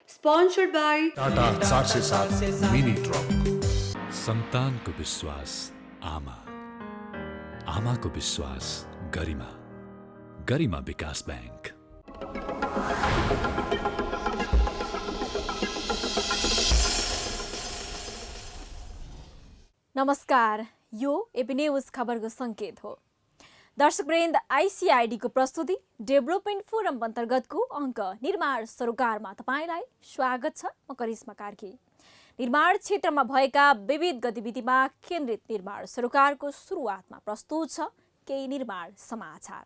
Sponsored by Tata 407 mini truck. सन्तानको विश्वास आमा, आमाको विश्वास गरिमा, गरिमा विकास बैंक। नमस्कार, यो एपी न्यूज खबरको संकेत हो। दर्शकवृन्द, आइसिआइडीको प्रस्तुति डेभलपमेन्ट फोरम अन्तर्गतको अङ्क निर्माण सरोकारमा तपाईँलाई स्वागत छ। म करिश्मा कार्की। निर्माण क्षेत्रमा भएका विविध गतिविधिमा केन्द्रित निर्माण सरोकारको सुरुवातमा प्रस्तुत छ केही निर्माण समाचार।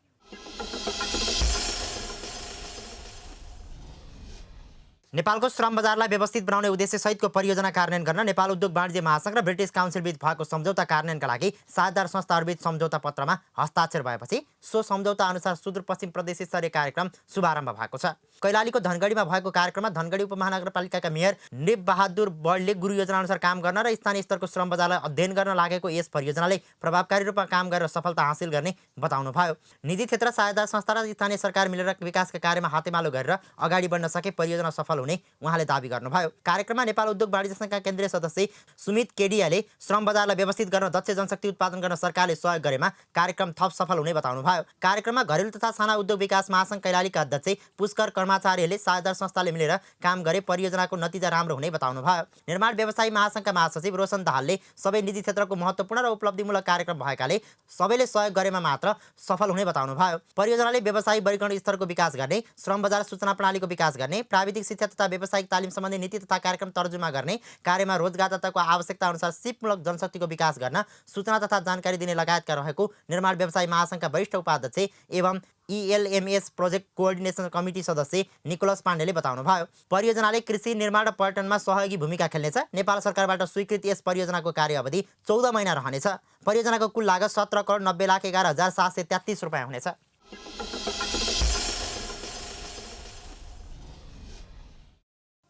नेपालको श्रम बजारलाई व्यवस्थित बनाउने उद्देश्य सहितको परियोजना कार्यान्वयन गर्न नेपाल उद्योग वाणिज्य महासंघ र ब्रिटिस काउन्सिलबीच भएको सम्झौता कार्यान्वयनका लागि साझेदार संस्थाहरूबीच सम्झौता पत्रमा हस्ताक्षर भएपछि सो सम्झौता अनुसार सुदूरपश्चिम प्रदेश स्तरीय कार्यक्रम शुभारम्भ भएको छ। कैलालीको धनगढीमा भएको कार्यक्रममा धनगढी उपमहानगरपालिकाका मेयर निप बहादुर बलले गुरु योजना अनुसार काम गर्न र स्थानीय स्तरको श्रम बजारलाई अध्ययन गर्न लागेको यस परियोजनाले प्रभावकारी रूपमा काम गरेर सफलता हासिल गर्ने बताउनुभयो। निजी क्षेत्र, साझेदार संस्था र स्थानीय सरकार मिलेर विकासका कार्यमा हातेमालो गरेर अगाडि बढ्न सके परियोजना सफल हुने उहाँले दाबी गर्नुभयो। कार्यक्रममा नेपाल उद्योग वाणिज्य संघका केन्द्रीय सदस्य सुमित केडियाले श्रम बजारलाई व्यवस्थित गर्न दक्ष जनशक्ति उत्पादन गर्न सरकारले सहयोग गरेमा कार्यक्रम थप सफल हुने बताउनुभयो। कार्यक्रममा घरेलु तथा साना उद्योग विकास महासंघ कैलालीका अध्यक्ष पुष्कर कर्माचार्यले साझेदार संस्थाले मिलेर काम गरे परियोजनाको नतिजा राम्रो हुने बताउनुभयो। निर्माण व्यवसायी महासंघका महासचिव रोशन दाहालले सबै निजी क्षेत्रको महत्त्वपूर्ण र उपलब्धिमूलक कार्यक्रम भएकाले सबैले सहयोग गरेमा मात्र सफल हुने बताउनुभयो। परियोजनाले व्यवसायिक वर्गीकरण स्तरको विकास गर्ने, श्रम बजार सूचना प्रणालीको विकास गर्ने, प्राविधिक शिक्षा तथा व्यावसायिक तालिम सम्बन्धी नीति तथा कार्यक्रम तर्जुमा गर्ने, कार्यमा रोजगारदाताको आवश्यकता अनुसार सिपमूलक जनशक्तिको विकास गर्न, सूचना तथा जानकारी दिने लगायतका रहेको निर्माण व्यवसायी महासंघका वरिष्ठ उपाध्यक्ष एवं ELMS प्रोजेक्ट कोअर्डिनेसन कमिटी सदस्य निकोलस पाण्डेले बताउनुभयो। परियोजनाले कृषि, निर्माण र पर्यटनमा सहयोगी भूमिका खेल्नेछ। नेपाल सरकारबाट स्वीकृत यस परियोजनाको कार्यावधि 14 महिना रहनेछ। परियोजनाको कुल लागत 17,90,11,733 रुपियाँ हुनेछ।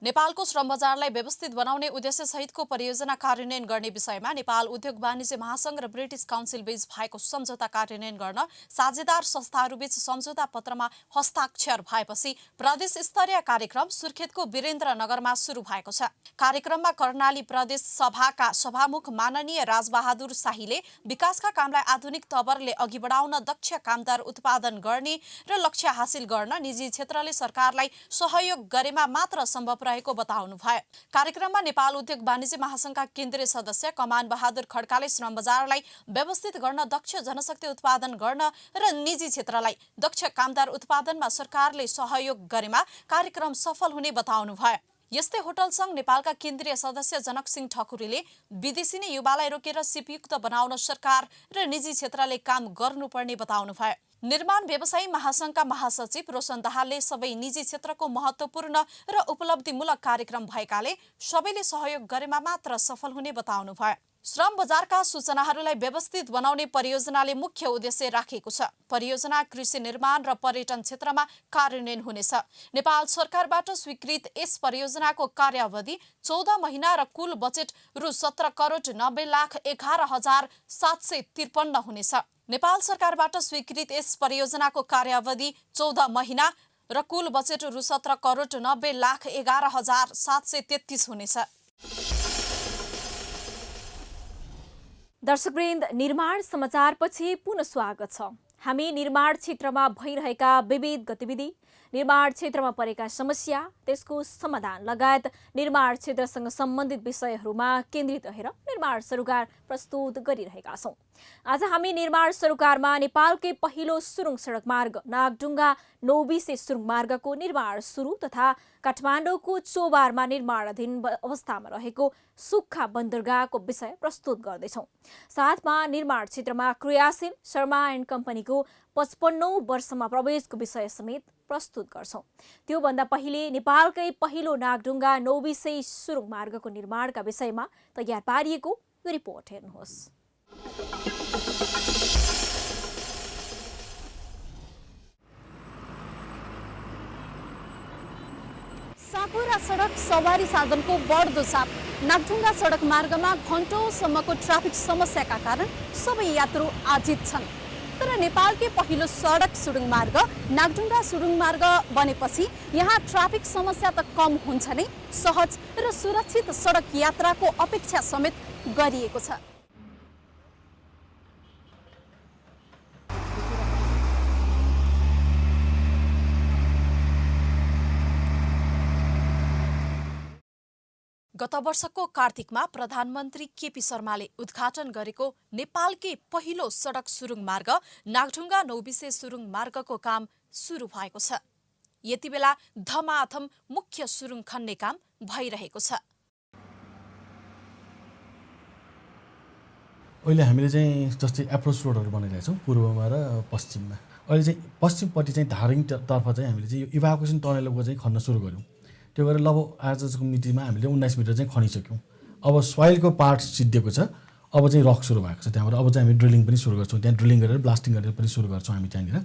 नेपालको श्रम बजारलाई व्यवस्थित बनाउने उद्देश्य सहितको परियोजना कार्यान्वयन गर्ने विषयमा नेपाल उद्योग वाणिज्य महासंघ र ब्रिटिस काउन्सिल बीच भएको सम्झौता कार्यान्वयन गर्न साझेदार संस्थाहरूबीच सम्झौता पत्रमा हस्ताक्षर भएपछि प्रदेश स्तरीय कार्यक्रम सुर्खेतको वीरेन्द्रनगरमा सुरु भएको छ। कार्यक्रममा कर्णाली प्रदेश सभाका सभामुख माननीय राजबहादुर शाहीले विकासका कामलाई आधुनिक तवरले अघि बढाउन दक्ष कामदार उत्पादन गर्ने र लक्ष्य हासिल गर्न निजी क्षेत्रले सरकारलाई सहयोग गरेमा मात्र सम्भव रहेको बताउनुभयो। कार्यक्रममा नेपाल उद्योग वाणिज्य महासंघका केन्द्रीय सदस्य कमान बहादुर खड्काले श्रम बजारलाई व्यवस्थित गर्न, दक्ष जनशक्ति उत्पादन गर्न र निजी क्षेत्रलाई दक्ष कामदार उत्पादनमा सरकारले सहयोग गरेमा कार्यक्रम सफल हुने बताउनुभयो। यस्तै होटल संघ नेपालका केन्द्रीय सदस्य जनक सिंह ठकुरीले विदेशी नै युवालाई रोकेर सिपयुक्त बनाउन सरकार र निजी क्षेत्रले काम गर्नुपर्ने बताउनुभयो। निर्माण व्यवसायी महासंघका महासचिव रोशन दाहालले सबै निजी क्षेत्रको महत्त्वपूर्ण र उपलब्धिमूलक कार्यक्रम भएकाले सबैले सहयोग गरेमा मात्र सफल हुने बताउनुभयो। श्रम बजारका सूचनाहरूलाई व्यवस्थित बनाउने परियोजनाले मुख्य उद्देश्य राखेको छ। परियोजना कृषि, निर्माण र पर्यटन क्षेत्रमा कार्यान्वयन हुनेछ। नेपाल सरकारबाट स्वीकृत यस परियोजनाको कार्यावधि 14 महिना र कुल बजेट रु 17,11,11,753 हुनेछ। नेपाल सरकारबाट स्वीकृत यस परियोजनाको कार्यावधि 14 महिना र कुल बजेट रु 17,90,11,733 हुनेछ। दर्शकवृन्द, निर्माण समाचारपछि पुनः स्वागत छ। हामी निर्माण क्षेत्रमा भइरहेका विविध गतिविधि, निर्माण क्षेत्रमा परेका समस्या, त्यसको समाधान लगायत निर्माण क्षेत्रसँग सम्बन्धित विषयहरूमा केन्द्रित रहेर निर्माण सरोकार प्रस्तुत गरिरहेका छौँ। आज हामी निर्माण सरोकारमा नेपालकै पहिलो सुरुङ सडक मार्ग नागढुङ्गा नौबिसे सुरुङ मार्गको निर्माण सुरु तथा काठमाडौँको चोबारमा निर्माणाधीन अवस्थामा रहेको सुक्खा बन्दरगाहको विषय प्रस्तुत गर्दैछौँ। साथमा निर्माण क्षेत्रमा क्रियाशील शर्मा एन्ड कम्पनीको 55औं वर्षमा प्रवेशको विषय समेत प्रस्तुत गर्छौँ। त्योभन्दा पहिले नेपालकै पहिलो नागढुङ्गा नौबिसे सुरुङ मार्गको निर्माणका विषयमा तयार पारिएको यो रिपोर्ट हेर्नुहोस्। साँपो र सडक सवारी साधनको बढ्दो चाप नागढुङ्गा सडक मार्गमा घण्टौसम्मको ट्राफिक समस्याका कारण सबै यात्रु आजित छन्। तर नेपालकै पहिलो सडक सुरुङ मार्ग नागढुङ्गा सुरुङ मार्ग बनेपछि यहाँ ट्राफिक समस्या त कम हुन्छ नै, सहज र सुरक्षित सडक यात्राको अपेक्षा समेत गरिएको छ। गत वर्षको कार्तिकमा प्रधानमन्त्री केपी शर्माले उद्घाटन गरेको नेपालकै पहिलो सडक सुरुङ मार्ग नागढुङ्गा नौबिसे सुरुङ मार्गको काम सुरु भएको छ। यति बेला धमाधम मुख्य सुरुङ खन्ने काम भइरहेको छ। अहिले हामीले चाहिँ जस्तै एप्रोच रोडहरू बनाइरहेछौँ पूर्वमा र पश्चिममा। अहिले चाहिँ पश्चिमपट्टि चाहिँ धारिङतर्फ चाहिँ हामीले चाहिँ यो इभाकुएसन टनलको चाहिँ खन्न सुरु गऱ्यौँ। त्यो भएर लगभग आजको मितिमा हामीले 19 मिटर चाहिँ खनिसक्यौँ। अब सोइलको पार्ट सिद्धिएको छ, अब चाहिँ रक सुरु भएको छ। त्यहाँबाट अब चाहिँ हामी ड्रिलिङ पनि सुरु गर्छौँ। त्यहाँ ड्रिलिङ गरेर ब्लास्टिङ गरेर पनि सुरु गर्छौँ हामी त्यहाँनिर।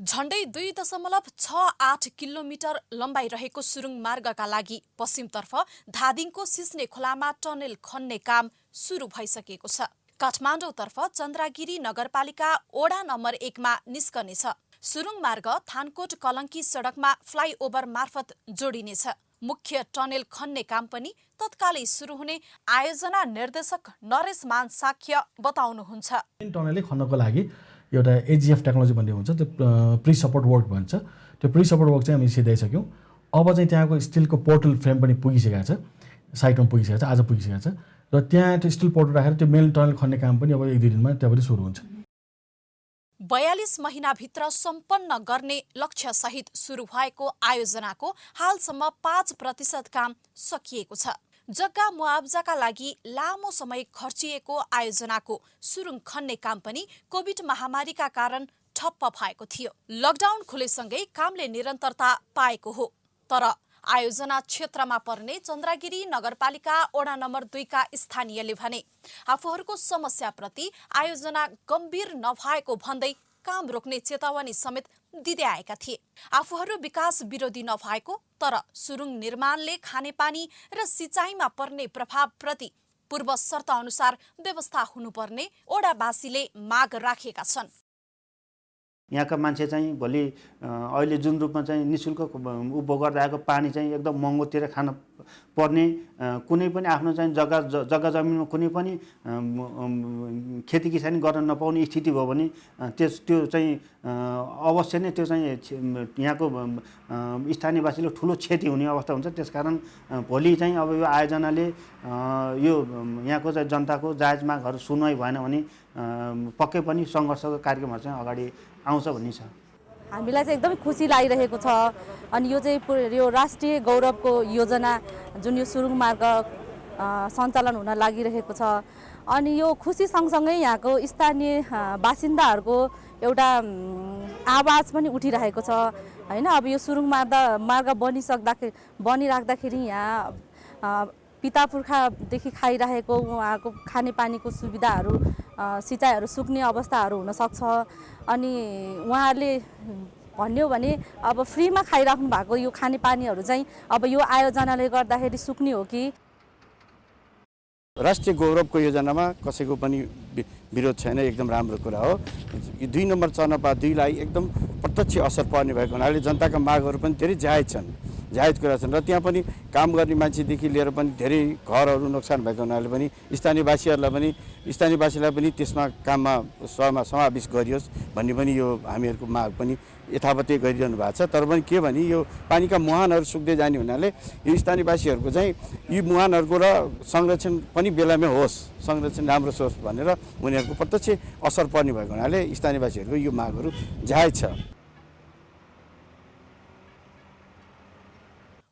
झण्डै 2.68 किलोमिटर लम्बाइ रहेको सुरुङ मार्गका लागि पश्चिमतर्फ धादिङको सिस्ने खोलामा टनेल खन्ने काम सुरु भइसकेको छ। काठमाडौँतर्फ चन्द्रागिरी नगरपालिका ओडा नम्बर 1 मा निस्कनेछ। सुरुङ मार्ग थानकोट कलङ्की सडकमा फ्लाइओभर मार्फत जोडिनेछ। मुख्य टनेल खन्ने काम पनि तत्कालै सुरु हुने आयोजना निर्देशक नरेश मान साक्य बताउनुहुन्छ। टनलै खन्नको लागि एउटा एजीएफ टेक्नोलोजी भन्ने हुन्छ, त्यो प्री सपोर्ट वर्क भन्छ। त्यो प्री सपोर्ट वर्क चाहिँ हामी सिधाइसक्यौँ। अब चाहिँ त्यहाँको स्टिलको पोर्टल फ्रेम पनि पुगिसकेको छ, साइटमा पुगिसकेको छ, आज पुगिसकेको छ। र त्यहाँ त्यो स्टिल पोर्टल राखेर त्यो मेन टनल खन्ने काम पनि अब 1-2 दिनमा त्यहाँ पनि सुरु हुन्छ। 42 महिनाभित्र सम्पन्न गर्ने लक्ष्य सहित सुरु भएको आयोजनाको हालसम्म 5% काम सकिएको छ। जग्गा मुआब्जाका लागि लामो समय खर्चिएको आयोजनाको सुरुङ खन्ने काम पनि कोभिड महामारीका कारण ठप्प भएको थियो। लकडाउन खुलेसँगै कामले निरन्तरता पाएको हो। तर आयोजना क्षेत्रमा पर्ने चन्द्रागिरी नगरपालिका ओडा नम्बर 2 का स्थानीयले भने आफूहरूको समस्याप्रति आयोजना गम्भीर नभएको भन्दै काम रोक्ने चेतावनी समेत दिँदै आएका थिए। आफूहरू विकास विरोधी नभएको, तर सुरुङ निर्माणले खानेपानी र सिँचाइमा पर्ने प्रभावप्रति पूर्व शर्त अनुसार व्यवस्था हुनुपर्ने ओडावासीले माग राखेका छन्। यहाँका मान्छे चाहिँ भोलि अहिले जुन रूपमा चाहिँ निःशुल्क उपभोग गर्दै आएको पानी चाहिँ एकदम महँगोतिर खान पर्ने, कुनै पनि आफ्नो चाहिँ जग्गा जमिनमा कुनै पनि खेती किसानी गर्न नपाउने स्थिति भयो भने त्यो चाहिँ अवश्य नै त्यो चाहिँ यहाँको स्थानीयवासीले ठुलो क्षति हुने अवस्था हुन्छ। त्यसकारण भोलि चाहिँ अब यो आयोजनाले यो यहाँको चाहिँ जनताको जायज मागहरू सुनवाई भएन भने पक्कै पनि सङ्घर्षको कार्यक्रमहरू चाहिँ अगाडि आउँछ भन्ने छ। हामीलाई चाहिँ एकदमै खुसी लागिरहेको छ। अनि यो चाहिँ यो राष्ट्रिय गौरवको योजना जुन यो सुरुङ मार्ग सञ्चालन हुन लागिरहेको छ। अनि यो खुसी सँगसँगै यहाँको स्थानीय बासिन्दाहरूको एउटा आवाज पनि उठिरहेको छ हैन। अब यो सुरुङ मार्ग बनिराख्दाखेरि यहाँ पिता पुर्खादेखि खाइरहेको उहाँको खानेपानीको सुविधाहरू, सिँचाइहरू सुक्ने अवस्थाहरू हुन सक्छ। अनि उहाँहरूले भन्यो भने अब फ्रीमा खाइराख्नु भएको यो खानेपानीहरू चाहिँ अब यो आयोजनाले गर्दाखेरि सुक्ने हो कि? राष्ट्रिय गौरवको योजनामा कसैको पनि विरोध छैन, एकदम राम्रो कुरा हो। 2 नम्बर चरणपा 2 लाई एकदम प्रत्यक्ष असर पर्ने भएको हुनाले जनताका मागहरू पनि धेरै जायज कुरा छन्। र त्यहाँ पनि काम गर्ने मान्छेदेखि लिएर पनि धेरै घरहरू नोक्सान भएको हुनाले पनि स्थानीयवासीलाई पनि त्यसमा काममा समावेश गरियोस् भन्ने पनि यो हामीहरूको माग पनि यथावतै गरिरहनु भएको छ। तर पनि के भने यो पानीका मुहानहरू सुक्दै जाने हुनाले यो स्थानीयवासीहरूको चाहिँ यी मुहानहरूको र संरक्षण पनि बेलामै होस्, संरक्षण राम्रो होस् भनेर उनीहरूको प्रत्यक्ष असर पर्ने भएको हुनाले स्थानीयवासीहरूको यो मागहरू जायज छ।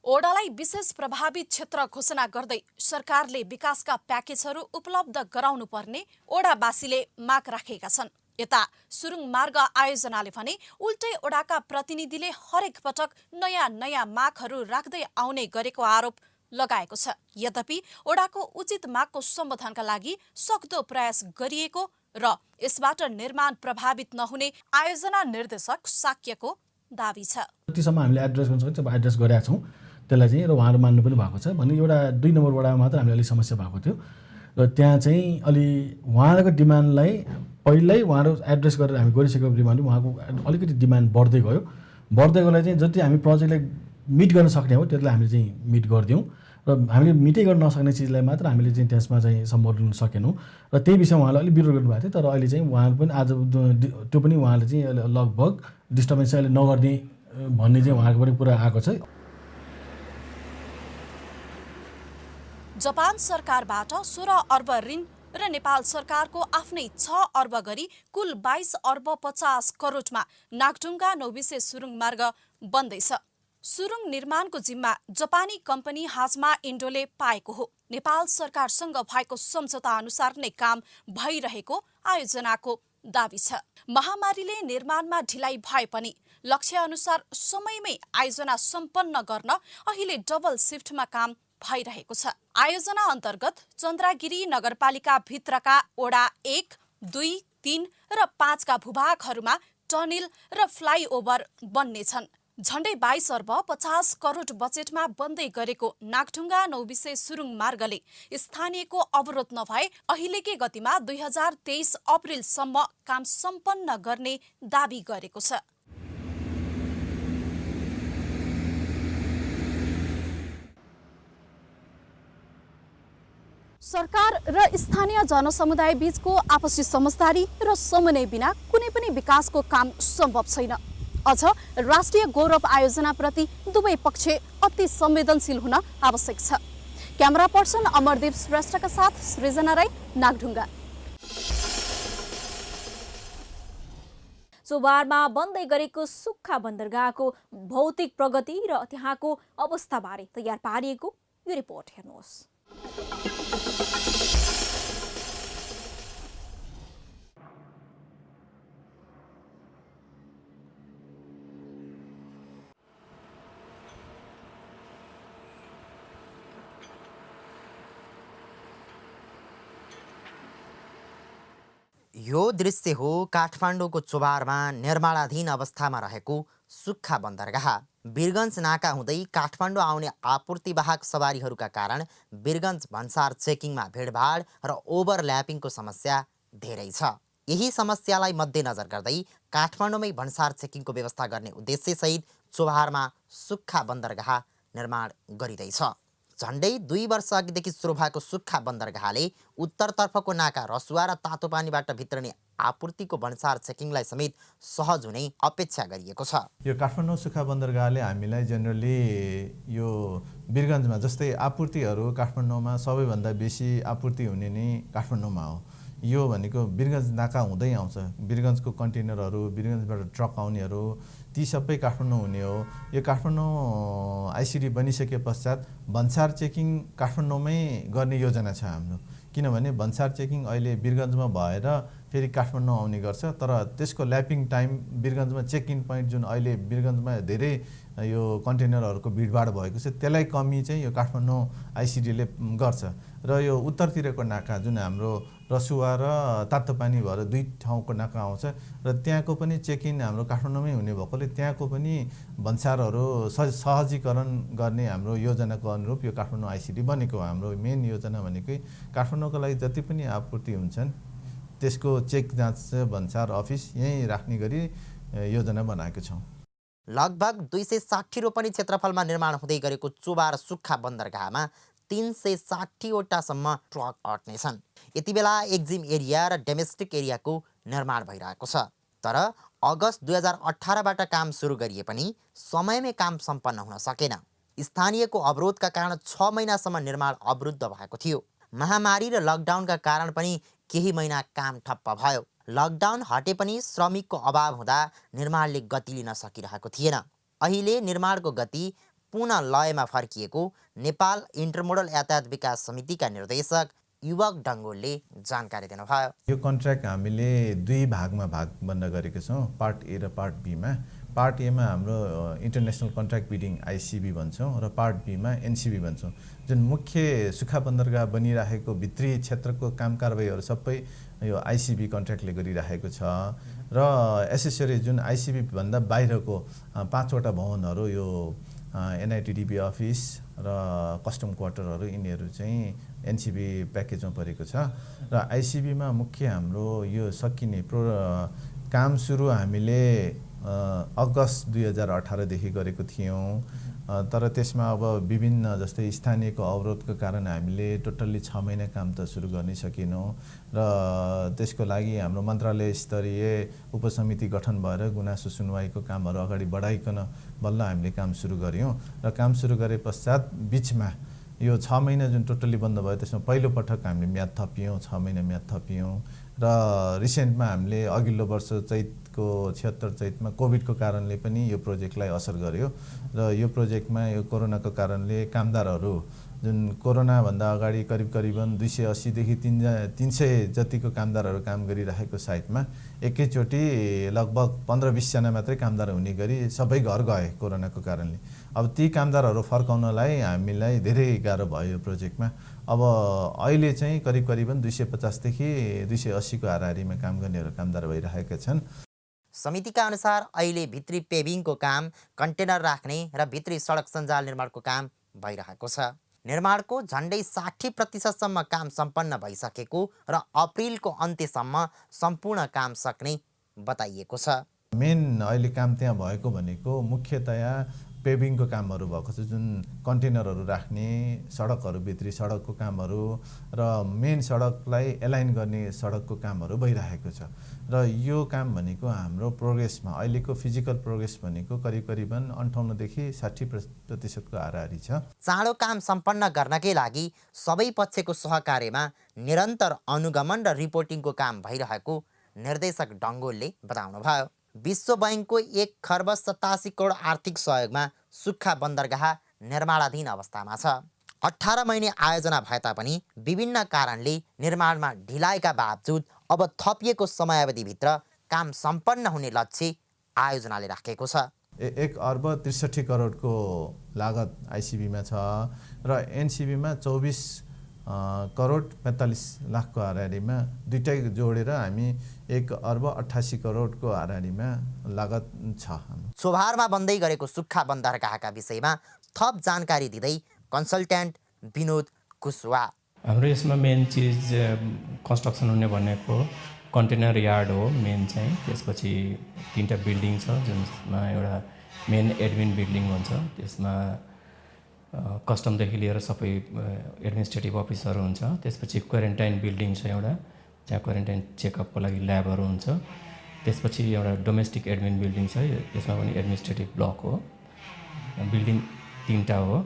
ओडालाई विशेष प्रभावित क्षेत्र घोषणा गर्दै सरकारले विकासका प्याकेजहरू उपलब्ध गराउनु पर्ने ओडावासीले माग राखेका छन्। यता सुरुङ मार्ग आयोजनाले भने उल्टै ओडाका प्रतिनिधिले हरेक पटक नयाँ मागहरू राख्दै आउने गरेको आरोप लगाएको छ। यद्यपि ओडाको उचित मागको सम्बोधनका लागि सक्दो प्रयास गरिएको र यसबाट निर्माण प्रभावित नहुने आयोजना निर्देशक साक्यको दाबी छ। जतिसम्म हामीले एड्रेस गर्न सक्छ एड्रेस गरेका छौँ त्यसलाई चाहिँ र उहाँहरू मान्नु पनि भएको छ भने एउटा 2 नम्बर वडामा मात्र हामीले अलिक समस्या भएको थियो र त्यहाँ चाहिँ अलि उहाँहरूको डिमान्डलाई पहिल्यै उहाँहरू एड्रेस गरेर हामी गरिसकेको डिमान्ड उहाँको अलिकति डिमान्ड बढ्दै गएकोलाई चाहिँ जति हामी प्रोजेक्टलाई मिट गर्न सक्ने हो त्यसलाई हामीले चाहिँ मिट गरिदिउँ र हामीले मिटै गर्न नसक्ने चिजलाई मात्र हामीले चाहिँ त्यसमा चाहिँ सम्बोधन सकेनौँ र त्यही विषयमा उहाँले अलिक विरोध गर्नुभएको थियो तर अहिले चाहिँ उहाँहरू पनि आज त्यो पनि उहाँले चाहिँ लगभग डिस्टर्बेन्स चाहिँ अहिले नगर्ने भन्ने चाहिँ उहाँको पनि कुरा आएको छ। जापान सरकारबाट 16 अर्ब ऋण र नेपाल सरकारको आफ्नै 6 अर्ब गरी कुल 22 अर्ब 50 करोडमा नागढुङ्गा नौबिसे सुरुङ मार्ग बन्दैछ। सुरुङ निर्माणको जिम्मा जापानी कम्पनी हाजमा इन्डोले पाएको हो। नेपाल सरकारसँग भएको सम्झौता अनुसार नै काम भइरहेको आयोजनाको दाबी छ। महामारीले निर्माणमा ढिलाइ भए पनि लक्ष्य अनुसार समयमै आयोजना सम्पन्न गर्न अहिले डबल शिफ्टमा काम भइरहेको छ। आयोजना अन्तर्गत चन्द्रागिरी नगरपालिका भित्रका वडा 1, 2, 3 र 5 का भूभागहरूमा टनेल र फ्लाइओभर बन्नेछन्। झण्डै 22 अर्ब 50 करोड बजेटमा बन्दै गरेको नागढुङ्गा नौबिसे सुरुङ मार्गले स्थानीयको अवरोध नभए अहिलेकै गतिमा 2023 अप्रिलसम्म काम सम्पन्न गर्ने दाबी गरेको छ। सरकार र स्थानीय जनसमुदाय बीचको आपसी समझदारी र समन्वय बिना कुनै पनि विकासको काम सम्भव छैन। अझ राष्ट्रिय गौरव आयोजनाप्रति दुवै पक्ष अति संवेदनशील हुन आवश्यक छ। क्यामेरा पर्सन अमरदीप श्रेष्ठका साथ सृजना राई, नागढुङ्गा। चोबारमा बन्दै गरेको सुक्खा बन्दरगाहको भौतिक प्रगति र त्यहाँको अवस्थाबारे तयार पारिएको यो रिपोर्ट हेर्नुहोस्। यो दृश्य हो काठमाडौँको चोबारमा निर्माणाधीन अवस्थामा रहेको सुक्खा बन्दरगाह। वीरगञ्ज नाका हुँदै काठमाडौँ आउने आपूर्तिवाहक सवारीहरूका कारण वीरगञ्ज भन्सार चेकिङमा भिडभाड र ओभरल्यापिङको समस्या धेरै छ। यही समस्यालाई मध्यनजर गर्दै काठमाडौँमै भन्सार चेकिङको व्यवस्था गर्ने उद्देश्यसहित चोबारमा सुक्खा बन्दरगाह निर्माण गरिँदैछ। झन्डै 2 वर्ष अघिदेखि सुरु भएको सुक्खा बन्दरगाहले उत्तरतर्फको नाका रसुवा र तातो पानीबाट भित्रने आपूर्तिको भन्सार चेकिङलाई समेत सहज हुने अपेक्षा गरिएको छ। यो काठमाडौँ सुक्खा बन्दरगाहले हामीलाई जेनरली यो वीरगञ्जमा जस्तै आपूर्तिहरू काठमाडौँमा सबैभन्दा बेसी आपूर्ति हुने नै काठमाडौँमा हो। यो भनेको वीरगञ्ज नाका हुँदै आउँछ। वीरगञ्जको कन्टेनरहरू, वीरगञ्जबाट ट्रक आउनेहरू ती सबै काठमाडौँ हुने हो। यो काठमाडौँ आइसिडी बनिसके पश्चात भन्सार चेकिङ काठमाडौँमै गर्ने योजना छ हाम्रो। किनभने भन्सार चेकिङ अहिले वीरगञ्जमा भएर फेरि काठमाडौँ आउने गर्छ, तर त्यसको ल्यापिङ टाइम वीरगञ्जमा चेक इन पोइन्ट जुन अहिले वीरगञ्जमा धेरै यो कन्टेनरहरूको भिडभाड भएको छ त्यसलाई कमी चाहिँ यो काठमाडौँ आइसिडीले गर्छ। र यो उत्तरतिरको नाका जुन हाम्रो रसुवा र तातो पानी भएर 2 ठाउँको नाका आउँछ र त्यहाँको पनि चेक इन हाम्रो काठमाडौँमै हुने भएकोले त्यहाँको पनि भन्सारहरू सहजीकरण गर्ने हाम्रो योजनाको अनुरूप यो काठमाडौँ आइसिडी बनेको। हाम्रो मेन योजना भनेकै काठमाडौँको लागि जति पनि आपूर्ति हुन्छन् त्यसको चेक जाँच भन्सार अफिस यहीँ राख्ने गरी योजना बनाएको छौँ। लगभग 260 रोपनी क्षेत्रफलमा निर्माण हुँदै गरेको चोबार सुक्खा बन्दरगाहमा 360वटासम्म ट्रक अट्नेछन्। यति बेला एक्जिम एरिया र डोमेस्टिक एरियाको निर्माण भइरहेको छ। तर अगस्त 2018बाट काम सुरु गरिए पनि समयमै काम सम्पन्न हुन सकेन। स्थानीयको अवरोधका कारण 6 महिनासम्म निर्माण अवरुद्ध भएको थियो। महामारी र लकडाउनका कारण पनि केही महिना काम ठप्प भयो। लकडाउन हटे पनि श्रमिकको अभाव हुँदा निर्माणले गति लिन सकिरहेको थिएन। अहिले निर्माणको गति पुनः लयमा फर्किएको नेपाल इन्टरमोडल यातायात विकास समितिका निर्देशक युवक डङ्गोलले जानकारी दिनुभयो। यो कन्ट्र्याक्ट हामीले 2 भागमा भागबन्द गरेको छौँ, पार्ट ए र पार्ट बीमा। पार्ट एमा हाम्रो इन्टरनेसनल कन्ट्र्याक्ट बिडिङ आइसिबी भन्छौँ र पार्ट बीमा एनसिबी भन्छौँ। जुन मुख्य सुक्खा बन्दरगाह बनिरहेको भित्री क्षेत्रको काम कारबाहीहरू सबै यो आइसिबी कन्ट्र्याक्टले गरिरहेको छ र एसेसरी जुन आइसिबी भन्दा बाहिरको 5वटा भवनहरू यो एनआइटिडिबी अफिस र कस्टम क्वार्टरहरू यिनीहरू चाहिँ एनसिबी प्याकेजमा परेको छ र आइसिबीमा मुख्य हाम्रो यो सकिने काम सुरु हामीले अगस्त 2018 देखि गरेको थियौँ, तर त्यसमा अब विभिन्न जस्तै स्थानीयको अवरोधको कारण हामीले टोटल्ली 6 महिना काम त सुरु गर्नै सकेनौँ र त्यसको लागि हाम्रो मन्त्रालय स्तरीय उपसमिति गठन भएर गुनासो सुनवाईको कामहरू अगाडि बढाइकन बल्ल हामीले काम सुरु गऱ्यौँ र काम सुरु गरे पश्चात बिचमा यो 6 महिना जुन टोटल्ली बन्द भयो त्यसमा पहिलो पटक हामीले म्याद थपियौँ, 6 महिना म्याद थपियौँ र रिसेन्टमा हामीले अघिल्लो वर्ष चैतको 76 चैतमा कोभिडको कारणले पनि यो प्रोजेक्टलाई असर गर्यो र यो प्रोजेक्टमा यो कोरोनाको कारणले कामदारहरू जुन कोरोनाभन्दा अगाडि करिबन 280 देखि 300 जतिको कामदारहरू काम गरिरहेको साइटमा एकैचोटि लगभग 15-20 जना मात्रै कामदार हुने गरी सबै घर गए कोरोनाको कारणले। अब ती कामदारहरू फर्काउनलाई हामीलाई धेरै गाह्रो भयो यो प्रोजेक्टमा। अब अहिले चाहिँ करिबन 250 देखि 280 को हाराहारीमा काम गर्नेहरू कामदार भइरहेका छन्। समितिका अनुसार अहिले भित्री पेभिङको काम, कन्टेनर राख्ने र भित्री सडक सञ्जाल निर्माणको काम भइरहेको छ। निर्माणको झन्डै 60% काम सम्पन्न भइसकेको र अप्रिलको अन्त्यसम्म सम्पूर्ण काम सक्ने बताइएको छ। मेन अहिले काम त्यहाँ भएको भनेको मुख्यतया पेभिङको कामहरू भएको छ, जुन कन्टेनरहरू राख्ने, सडकहरू भित्री सडकको कामहरू र मेन सडकलाई एलाइन गर्ने सडकको कामहरू भइरहेको छ र यो काम भनेको हाम्रो प्रोग्रेसमा अहिलेको फिजिकल प्रोग्रेस भनेको करिबन 58 देखि 60% को हाराहारी छ। चाँडो काम सम्पन्न गर्नकै लागि सबै पक्षको सहकार्यमा निरन्तर अनुगमन र रिपोर्टिङको काम भइरहेको निर्देशक डङ्गोलले बताउनुभयो। विश्व बैंकको 1 खर्ब 87 करोड आर्थिक सहयोगमा सुक्खा बन्दरगाह निर्माणाधीन अवस्थामा छ। 18 महिने आयोजना भए तापनि विभिन्न कारणले निर्माणमा ढिलाइका बावजुद अब थपिएको समयावधिभित्र काम सम्पन्न हुने लक्ष्य आयोजनाले राखेको छ। 1 अर्ब 63 करोडको लागत आइसिबीमा छ र एनसिबीमा 24 करोड 45 लाखको हाराहारीमा दुईटै जोडेर हामी 1 अर्ब 88 करोडको हाराहारीमा लागत छ। छोभारमा बन्दै गरेको सुक्खा बन्दरगाहका विषयमा थप जानकारी दिँदै कन्सल्ट्यान्ट विनोद कुशवा, हाम्रो यसमा मेन चिज कन्स्ट्रक्सन हुने भनेको कन्टेनर यार्ड हो मेन चाहिँ। त्यसपछि 3टा बिल्डिङ छ, जुनमा एउटा मेन एडमिन बिल्डिङ भन्छ, त्यसमा कस्टमदेखि लिएर सबै एडमिनिस्ट्रेटिभ अफिसहरू हुन्छ। त्यसपछि क्वारेन्टाइन बिल्डिङ छ एउटा, जहाँ क्वारेन्टाइन चेकअपको लागि ल्याबहरू हुन्छ। त्यसपछि एउटा डोमेस्टिक एडमिन बिल्डिङ छ, यसमा पनि एडमिनिस्ट्रेटिभ ब्लक हो, बिल्डिङ 3टा हो।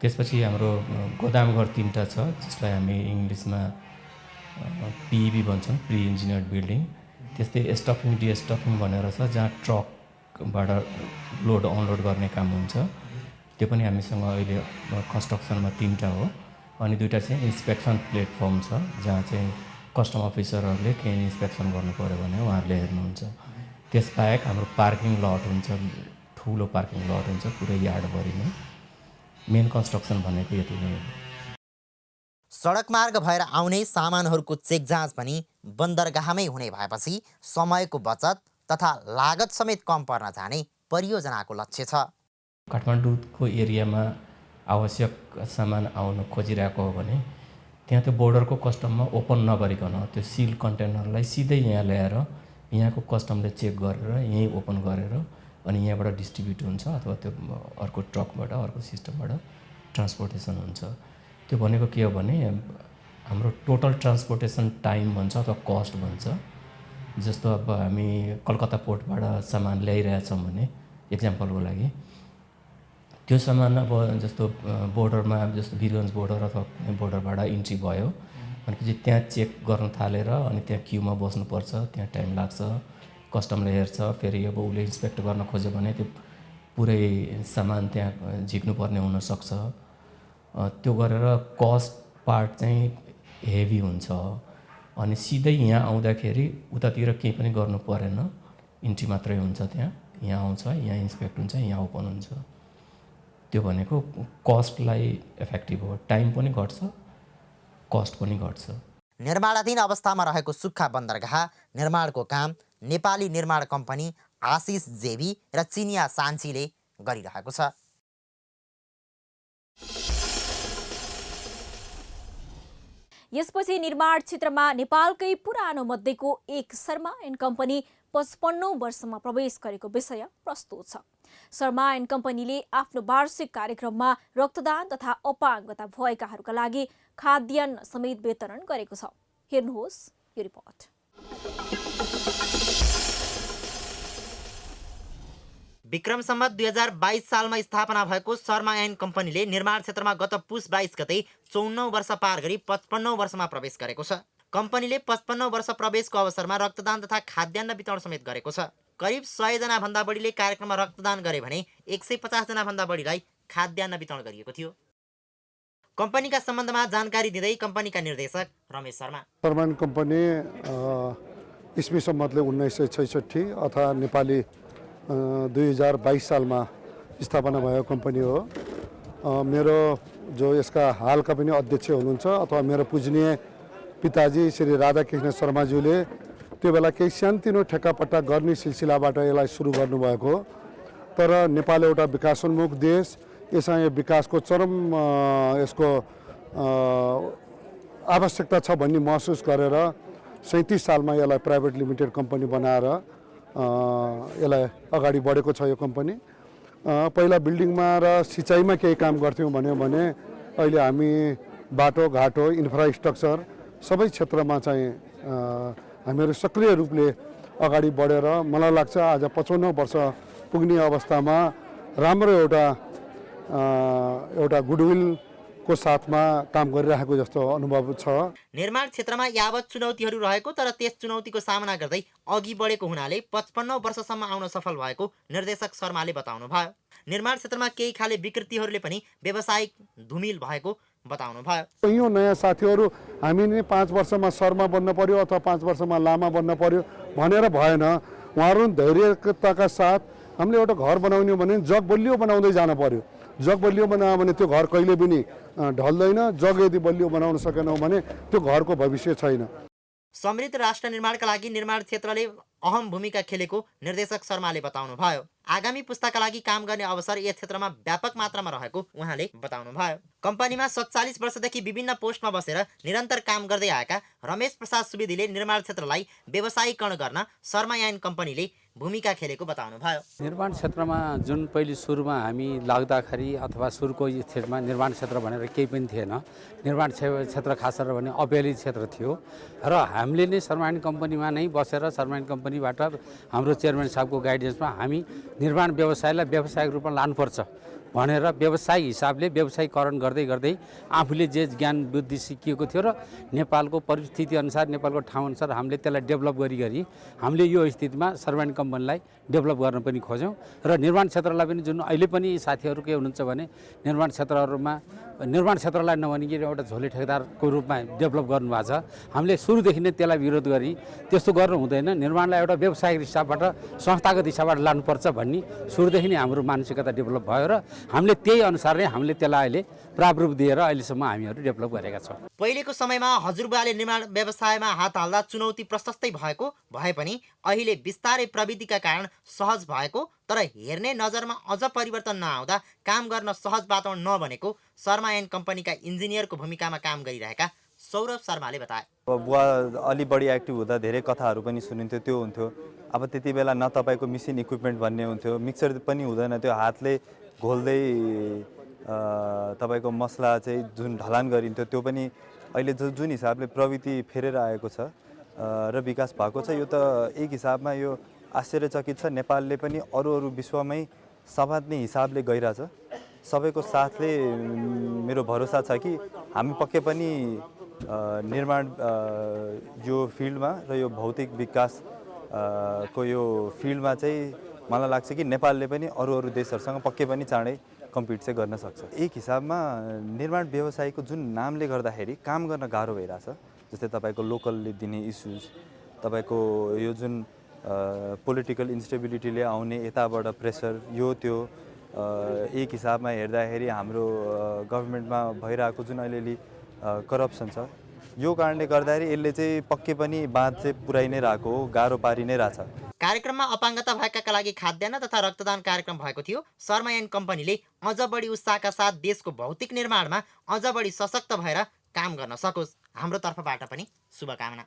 त्यसपछि हाम्रो गोदामघर 3टा छ, जसलाई हामी इङ्ग्लिसमा पिइबी भन्छौँ, प्री इन्जिनियर्ड बिल्डिङ। त्यस्तै स्टफिङ डिस्टफिङ भनेर छ, जहाँ ट्रकबाट लोड अनलोड गर्ने काम हुन्छ, त्यो पनि हामीसँग अहिले कन्स्ट्रक्सनमा 3टा हो। अनि 2टा चाहिँ इन्सपेक्सन प्लेटफर्म छ, जहाँ चाहिँ कस्टम अफिसरहरूले केही इन्सपेक्सन गर्नु पऱ्यो भने उहाँहरूले हेर्नुहुन्छ। त्यसबाहेक हाम्रो पार्किङ लट हुन्छ, ठुलो पार्किङ लट हुन्छ पुरै यार्डभरि नै। मेन कन्स्ट्रक्सन भनेको यति नै हो। सडक मार्ग भएर आउने सामानहरूको चेक जाँच पनि बन्दरगाहमै हुने भएपछि समयको बचत तथा लागत समेत कम पर्न जाने परियोजनाको लक्ष्य छ। काठमाडौँको एरियामा आवश्यक सामान आउन खोजिरहेको हो भने त्यहाँ त्यो बोर्डरको कस्टममा ओपन नगरिकन त्यो सिल कन्टेनरलाई सिधै यहाँ ल्याएर यहाँको कस्टमले चेक गरेर यहीँ ओपन गरेर अनि यहाँबाट डिस्ट्रिब्युट हुन्छ अथवा त्यो अर्को ट्रकबाट अर्को सिस्टमबाट ट्रान्सपोर्टेसन हुन्छ। त्यो भनेको के हो भने हाम्रो टोटल ट्रान्सपोर्टेसन टाइम भन्छ अथवा कस्ट भन्छ। जस्तो अब हामी कलकत्ता पोर्टबाट सामान ल्याइरहेछौँ भने एक्जाम्पलको लागि त्यो सामान अब जस्तो बोर्डरमा जस्तो वीरगन्ज बोर्डर अथवा बोर्डरबाट इन्ट्री भयो भनेपछि त्यहाँ चेक गर्न थालेर अनि त्यहाँ क्युमा बस्नुपर्छ, त्यहाँ टाइम लाग्छ, कस्टमले हेर्छ, फेरि अब उसले इन्सपेक्ट गर्न खोज्यो भने त्यो पुरै सामान त्यहाँ झिक्नुपर्ने हुनसक्छ। त्यो गरेर कस्ट पार्ट चाहिँ हेभी हुन्छ। अनि सिधै यहाँ आउँदाखेरि उतातिर केही पनि गर्नु परेन, इन्ट्री मात्रै हुन्छ त्यहाँ। यहाँ आउँछ, यहाँ इन्सपेक्ट हुन्छ, यहाँ ओपन हुन्छ। त्यो भनेको कस्टलाई इफेक्टिभ हो, टाइम पनि घट्छ, कस्ट पनि घट्छ। निर्माणाधीन अवस्थामा रहेको सुक्खा बन्दरगाह निर्माणको काम नेपाली निर्माण कम्पनी आशिष जेबी र चिनिया सान्चीले गरिरहेको छ। यसपछि निर्माण क्षेत्रमा नेपालकै पुरानो मध्येको एक शर्मा एन्ड कम्पनी 55औं वर्षमा प्रवेश गरेको विषय प्रस्तुत छ। शर्मा एन्ड कम्पनीले आफ्नो वार्षिक कार्यक्रममा रक्तदान तथा अपाङ्गता भएकाहरूका लागि खाद्यान्न समेत वितरण गरेको छ। हेर्नुहोस् यो रिपोर्ट। विक्रम सम्वत 2022 सालमा स्थापना भएको शर्मा एन्ड कम्पनीले निर्माण क्षेत्रमा गत पुस 22 गते 54औं वर्ष पार गरी 55औं वर्षमा प्रवेश गरेको छ। कम्पनीले 55औं वर्ष प्रवेशको अवसरमा रक्तदान तथा खाद्यान्न वितरण समेत गरेको छ। करिब 100 जना भन्दा बढीले कार्यक्रममा रक्तदान गरे भने 150 जना भन्दा बढीलाई खाद्यान्न वितरण गरिएको थियो। कम्पनीका सम्बन्धमा जानकारी दिँदै कम्पनीका निर्देशक रमेश शर्मा, शर्मा एन्ड कम्पनी इस्वी सम्वतले 1966 अथवा नेपाली 2022 सालमा स्थापना भएको कम्पनी हो। मेरो जो यसका हालका पनि अध्यक्ष हुनुहुन्छ अथवा मेरो पूजनीय पिताजी श्री राधाकृष्ण शर्माज्यूले त्यो बेला केही सानोतिनो ठेक्कापट्टा गर्ने सिलसिलाबाट यसलाई सुरु गर्नुभएको हो। तर नेपाल एउटा विकासोन्मुख देश, यसमा यो विकासको चरम यसको आवश्यकता छ भन्ने महसुस गरेर 37 सालमा यसलाई प्राइभेट लिमिटेड कम्पनी बनाएर यसलाई अगाडि बढेको छ। यो कम्पनी पहिला बिल्डिङमा र सिँचाइमा केही काम गर्थ्यौँ भन्यो भने अहिले हामी बाटोघाटो इन्फ्रास्ट्रक्चर सबै क्षेत्रमा चाहिँ हामीहरू सक्रिय रूपले अगाडि बढेर मलाई लाग्छ आज 55औं वर्ष पुग्ने अवस्थामा राम्रो एउटा गुडविलको साथमा काम गरिरहेको जस्तो अनुभव छ। निर्माण क्षेत्रमा यावत चुनौतीहरू रहेको तर त्यस चुनौतीको सामना गर्दै अघि बढेको हुनाले 55औं वर्षसम्म आउन सफल भएको निर्देशक शर्माले बताउनुभयो। निर्माण क्षेत्रमा केही खाले विकृतिहरूले पनि व्यावसायिक धुमिल भएको बताउनुभयो। यो नयाँ साथीहरू हामी नै 5 वर्षमा शर्मा बन्न पर्यो अथवा 5 वर्षमा लामा बन्न पर्यो भनेर भएन। उहाँहरू धैर्यताका साथ हामीले एउटा घर बनाउने भने जग बलियो बनाउँदै जानु पर्यो। जग बलियो बनायो भने त्यो घर कहिले पनि ढल्दैन। जग यदि बलियो बनाउन सकेनौँ भने त्यो घरको भविष्य छैन। समृद्ध राष्ट्र निर्माणका लागि निर्माण क्षेत्रले अहम भूमिका खेलेको निर्देशक शर्माले बताउनुभयो। आगामी पुस्ताका लागि काम गर्ने अवसर यस क्षेत्रमा व्यापक मात्रामा रहेको उहाँले बताउनुभयो। कम्पनीमा 47 वर्षदेखि विभिन्न पोस्टमा बसेर निरन्तर काम गर्दै आएका रमेश प्रसाद सुवेदीले निर्माण क्षेत्रलाई व्यवसायीकरण गर्न शर्मा एन्ड कम्पनीले भूमिका खेलेको बताउनुभयो। निर्माण क्षेत्रमा जुन पहिले सुरुमा हामी लाग्दाखेरि अथवा सुरुको स्थितिमा निर्माण क्षेत्र भनेर केही पनि थिएन। निर्माण क्षेत्र खास गरेर भने अव्यालित क्षेत्र थियो र हामीले नै शर्मा एन्ड कम्पनीमा नै बसेर शर्मा एन्ड कम्पनीबाट हाम्रो चेयरम्यान साहबको गाइडेन्समा हामी निर्माण व्यवसायलाई व्यावसायिक रूपमा लानुपर्छ भनेर व्यवसायिक हिसाबले व्यवसायीकरण गर्दै गर्दै आफूले जे ज्ञान बुद्धि सिकिएको थियो र नेपालको परिस्थिति अनुसार नेपालको ठाउँ अनुसार हामीले त्यसलाई डेभलप गरी हामीले यो स्थितिमा शर्मा एन्ड कम्पनीलाई डेभलप गर्न पनि खोज्यौँ र निर्माण क्षेत्रलाई पनि जुन अहिले पनि साथीहरू के हुनुहुन्छ भने निर्माण क्षेत्रलाई नभनिकन एउटा झोले ठेकेदारको रूपमा डेभलप गर्नुभएको छ। हामीले सुरुदेखि नै त्यसलाई विरोध गरी त्यस्तो गर्नु हुँदैन, निर्माणलाई एउटा व्यावसायिक हिसाबबाट संस्थागत हिसाबबाट लानुपर्छ भन्ने सुरुदेखि नै हाम्रो मानसिकता डेभलप भयो र हामीले त्यही अनुसार नै हामीले त्यसलाई अहिले प्रारूप दिएर अहिलेसम्म हामीहरू डेभलप गरेका छौँ। पहिलेको समयमा हजुरबाले निर्माण व्यवसायमा हात हाल्दा चुनौती प्रशस्तै भएको भए पनि अहिले बिस्तारै प्रविधिका कारण सहज भएको तर हेर्ने नजरमा अझ परिवर्तन नआउँदा काम गर्न सहज वातावरण नबनेको शर्मा एन्ड कम्पनीका इन्जिनियरको भूमिकामा काम गरिरहेका सौरभ शर्माले बताए। बुवा अलि बढी एक्टिभ हुँदा धेरै कथाहरू पनि सुनिन्थ्यो। त्यो हुन्थ्यो अब त्यति बेला न तपाईँको मिसिन इक्विपमेन्ट भन्ने हुन्थ्यो, मिक्सर पनि हुँदैन, त्यो हातले घोल्दै तपाईँको मसला चाहिँ जुन ढलान गरिन्थ्यो त्यो पनि अहिले जुन हिसाबले प्रविधि फेरेर आएको छ र विकास भएको छ यो त एक हिसाबमा यो आश्चर्यचकित छ। नेपालले पनि अरू विश्वमै समात्ने हिसाबले गइरहेछ। सबैको साथले मेरो भरोसा छ कि हामी पक्कै पनि निर्माण यो फिल्डमा र यो भौतिक विकास को यो फिल्डमा चाहिँ मलाई लाग्छ कि नेपालले पनि अरू देशहरूसँग पक्कै पनि चाँडै कम्पिट चाहिँ गर्न सक्छ। एक हिसाबमा निर्माण व्यवसायको जुन नामले गर्दाखेरि काम गर्न गाह्रो भइरहेछ। जस्तै तपाईँको लोकलले दिने इस्युज, तपाईँको यो जुन पोलिटिकल इन्स्टेबिलिटीले आउने यताबाट प्रेसर यो त्यो एक हिसाबमा हेर्दाखेरि हाम्रो गभर्मेन्टमा भइरहेको जुन अलिअलि करप्सन छ यो कारणले गर्दाखेरि यसले चाहिँ पक्कै पनि बाँध चाहिँ पुर्याइ नै रहेको हो, गाह्रो पारि नै रहेछ। कार्यक्रममा अपाङ्गता भएकाका लागि खाद्यान्न तथा रक्तदान कार्यक्रम भएको थियो। शर्मा एन्ड कम्पनीले अझ बढी उत्साहका साथ देशको भौतिक निर्माणमा अझ बढी सशक्त भएर काम गर्न सकोस्। हाम्रो तर्फबाट पनि शुभकामना।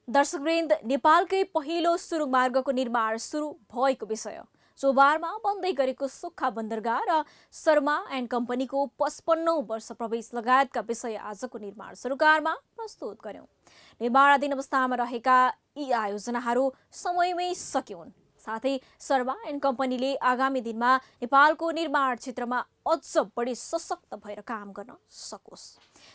दर्शकवृन्द, नेपालकै पहिलो सुरुङ मार्गको निर्माण सुरु भएको विषय, चोबारमा बन्दै गरेको सुक्खा बन्दरगाह र शर्मा एन्ड कम्पनीको 55औं वर्ष प्रवेश लगायतका विषय आजको निर्माण सरोकारमा प्रस्तुत गर्यौं। निर्माणाधीन अवस्थामा रहेका यी आयोजनाहरू समयमै सकिउन्, साथै शर्मा एन्ड कम्पनीले आगामी दिनमा नेपालको निर्माण क्षेत्रमा अझ बढी सशक्त भएर काम गर्न सकोस्।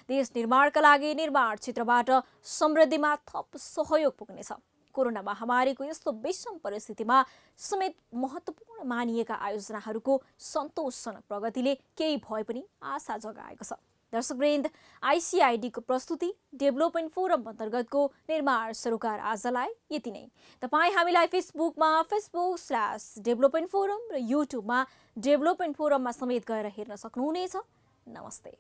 देश निर्माणका लागि निर्माण क्षेत्रबाट समृद्धिमा थप सहयोग पुग्नेछ। कोरोना महामारीको यस्तो विषम परिस्थितिमा समेत महत्त्वपूर्ण मानिएका आयोजनाहरूको सन्तोषजनक प्रगतिले केही भए पनि आशा जगाएको छ। दर्शकवृन्द, आइसिआइडीको प्रस्तुति डेभलपमेन्ट फोरम अन्तर्गतको निर्माण सरोकार आजलाई यति नै। तपाईँ हामीलाई फेसबुकमा facebook/डेभलपमेन्ट फोरम र युट्युबमा डेभलपमेन्ट फोरममा समेत गएर हेर्न सक्नुहुनेछ। नमस्ते।